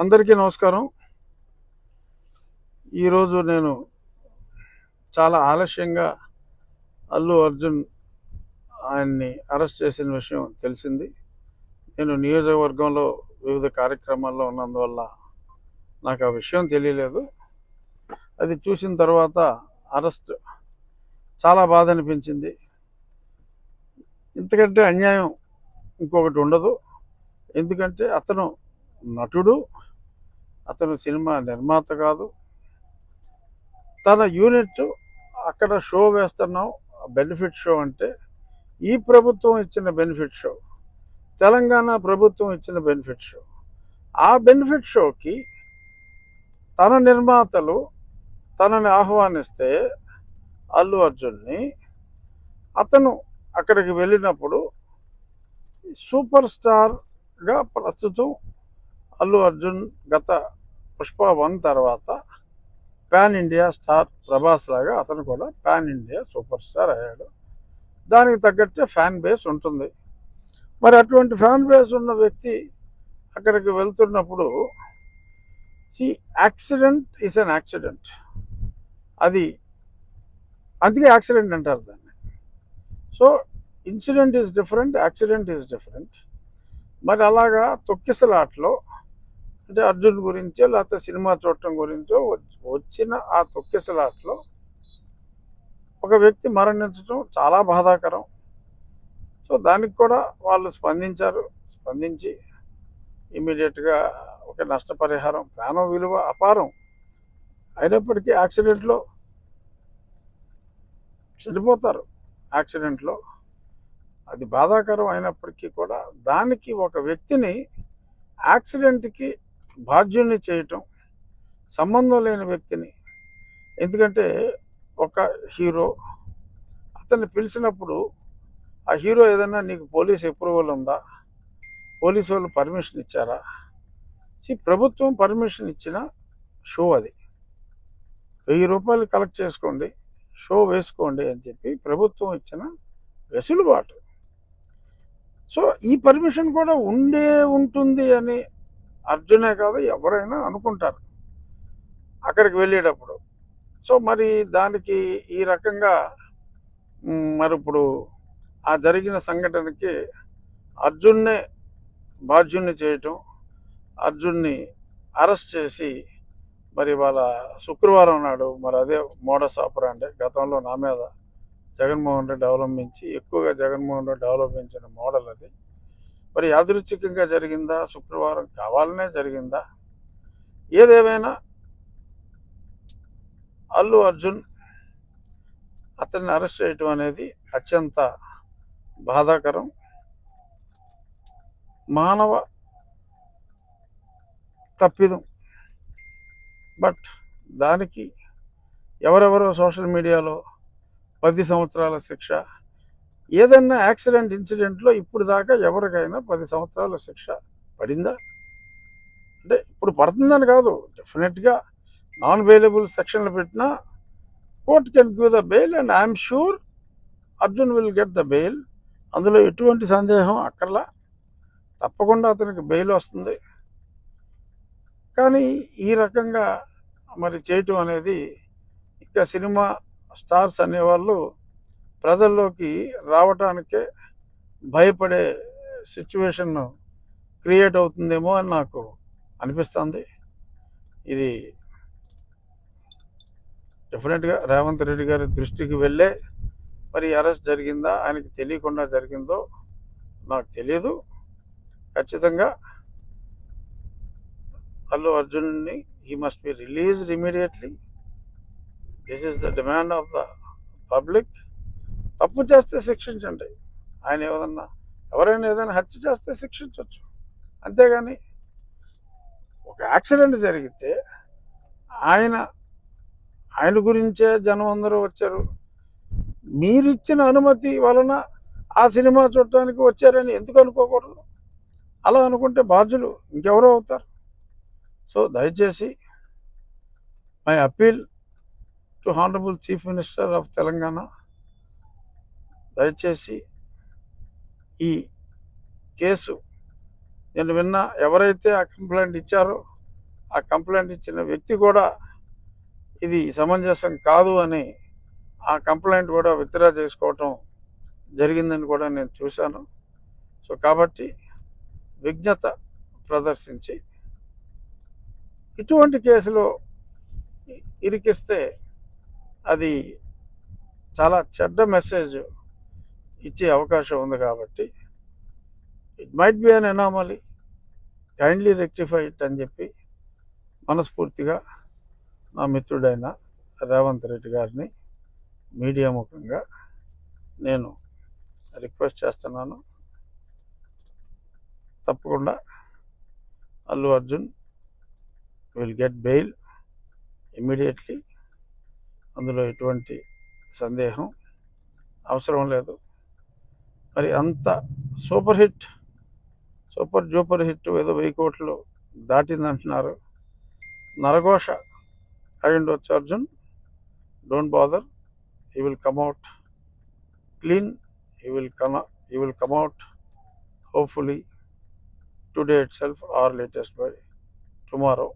అందరికీ నమస్కారం. ఈరోజు నేను చాలా ఆలస్యంగా అల్లు అర్జున్ ఆయన్ని అరెస్ట్ చేసిన విషయం తెలిసింది. నేను నియోజకవర్గంలో వివిధ కార్యక్రమాల్లో ఉన్నందువల్ల నాకు ఆ విషయం తెలియలేదు. అది చూసిన తర్వాత అరెస్ట్ చాలా బాధ అనిపించింది. ఇంతకంటే అన్యాయం ఇంకొకటి ఉండదు. ఎందుకంటే అతను నటుడు, అతను సినిమా నిర్మాత కాదు. తన యూనిట్ అక్కడ షో వేస్తున్నాం, బెనిఫిట్ షో అంటే ఈ ప్రభుత్వం ఇచ్చిన బెనిఫిట్ షో, తెలంగాణ ప్రభుత్వం ఇచ్చిన బెనిఫిట్ షో. ఆ బెనిఫిట్ షోకి తన నిర్మాతలు తనని ఆహ్వానిస్తే అల్లు అర్జున్ని, అతను అక్కడికి వెళ్ళినప్పుడు సూపర్ స్టార్గా ప్రస్తుతం అల్లు అర్జున్ గత పుష్ప 1 తర్వాత పాన్ ఇండియా స్టార్ ప్రభాస్ లాగా అతను కూడా పాన్ ఇండియా సూపర్ స్టార్ అయ్యాడు. దానికి తగ్గట్టే ఫ్యాన్ బేస్ ఉంటుంది. మరి అటువంటి ఫ్యాన్ బేస్ ఉన్న వ్యక్తి అక్కడికి వెళ్తున్నప్పుడు యాక్సిడెంట్ ఈజ్ అన్ యాక్సిడెంట్. అది అందుకే యాక్సిడెంట్ అంటారు దాన్ని. So incident is different, accident is different. మరి అలాగా తొక్కిసలాట్లో అంటే అర్జున్ గురించో లేకపోతే సినిమా చూడటం గురించో వచ్చిన ఆ తొక్కిసలాట్లో ఒక వ్యక్తి మరణించడం చాలా బాధాకరం. సో దానికి కూడా వాళ్ళు స్పందించి ఇమీడియట్గా ఒక నష్టపరిహారం, ప్రాణం విలువ అపారం అయినప్పటికీ యాక్సిడెంట్లో చనిపోతారు. యాక్సిడెంట్లో అది బాధాకరం అయినప్పటికీ కూడా దానికి ఒక వ్యక్తిని యాక్సిడెంట్కి బాధ్యుల్ని చేయటం, సంబంధం లేని వ్యక్తిని. ఎందుకంటే ఒక హీరో అతన్ని పిలిచినప్పుడు ఆ హీరో ఏదైనా నీకు పోలీస్ అప్రూవల్ ఉందా, పోలీసు వాళ్ళు పర్మిషన్ ఇచ్చారా? ప్రభుత్వం పర్మిషన్ ఇచ్చిన షో అది. 1000 రూపాయలు కలెక్ట్ చేసుకోండి, షో వేసుకోండి అని చెప్పి ప్రభుత్వం ఇచ్చిన వెసులుబాటు. సో ఈ పర్మిషన్ కూడా ఉంటుంది అని అర్జునే కాదు ఎవరైనా అనుకుంటారు అక్కడికి వెళ్ళేటప్పుడు. సో మరి దానికి ఈ రకంగా మరి ఇప్పుడు ఆ జరిగిన సంఘటనకి అర్జున్నే బాధ్యుల్ని చేయటం, అర్జున్ని అరెస్ట్ చేసి మరి వాళ్ళ శుక్రవారం నాడు మరి అదే మోడస్ ఆపరాండే గతంలో నా మీద జగన్మోహన్ రెడ్డి ఎక్కువగా జగన్మోహన్ రెడ్డి అవలంబించిన మోడల్ అది. మరి యాదృచ్ఛికంగా జరిగిందా, శుక్రవారం కావాలనే జరిగిందా, ఏదేమైనా అల్లు అర్జున్ అతన్ని అరెస్ట్ చేయటం అనేది అత్యంత బాధాకరం. మానవ తప్పిదం. బట్ దానికి ఎవరెవరో సోషల్ మీడియాలో 10 సంవత్సరాల శిక్ష, ఏదన్నా యాక్సిడెంట్ ఇన్సిడెంట్లో ఇప్పుడు దాకా ఎవరికైనా 10 సంవత్సరాల శిక్ష పడిందా? అంటే ఇప్పుడు పడుతుందని కాదు, డెఫినెట్గా నాన్ బెయిలబుల్ సెక్షన్లు పెట్టినా court can give the bail and I'm sure Arjun will get the bail. అందులో ఎటువంటి సందేహం అక్కర్లా, తప్పకుండా అతనికి బెయిల్ వస్తుంది. కానీ ఈ రకంగా మరి చేయటం అనేది ఇంకా సినిమా స్టార్స్ అనేవాళ్ళు ప్రజల్లోకి రావటానికే భయపడే సిచ్యువేషన్ క్రియేట్ అవుతుందేమో అని నాకు అనిపిస్తుంది. ఇది డెఫినెట్గా రేవంత్ రెడ్డి గారి దృష్టికి వెళ్ళే మరి అరెస్ట్ జరిగిందా, ఆయనకి తెలియకుండా జరిగిందో నాకు తెలియదు. ఖచ్చితంగా అల్లు అర్జున్ని he must be released immediately. This is the demand of the public. తప్పు చేస్తే శిక్షించండి. ఆయన ఎవరైనా ఏదైనా హత్య చేస్తే శిక్షించవచ్చు, అంతేగాని ఒక యాక్సిడెంట్ జరిగితే ఆయన గురించే జనం అందరూ వచ్చారు, మీరిచ్చిన అనుమతి వలన ఆ సినిమా చూడటానికి వచ్చారని ఎందుకు అనుకోకూడదు? అలా అనుకుంటే బాధ్యులు ఇంకెవరో అవుతారు. సో దయచేసి my appeal to honourable chief minister of Telangana, దయచేసి ఈ కేసు నేను ఎవరైతే ఆ కంప్లైంట్ ఇచ్చారో ఆ కంప్లైంట్ ఇచ్చిన వ్యక్తి కూడా ఇది సమంజసం కాదు అని ఆ కంప్లైంట్ కూడా విత్డ్రా చేసుకోవటం జరిగిందని కూడా నేను చూశాను. సో కాబట్టి విజ్ఞత ప్రదర్శించి ఇటువంటి కేసులో ఇరికిస్తే అది చాలా చెడ్డ మెసేజ్ ఇచ్చే అవకాశం ఉంది. కాబట్టి it might be an anomaly, kindly rectify it అని చెప్పి మనస్ఫూర్తిగా నా మిత్రుడైన రేవంత్ రెడ్డి గారిని మీడియా ముఖంగా నేను రిక్వెస్ట్ చేస్తున్నాను. తప్పకుండా Allu Arjun will get bail immediately. అందులో ఎటువంటి సందేహం అవసరం లేదు. మరి అంత సూపర్ జూపర్ హిట్ ఏదో 1000 కోట్లు దాటిందంటున్నారు. నరఘోష అయి ఉండొచ్చు Arjun. Don't bother, he will come out clean. He will come out hopefully today itself or latest by tomorrow.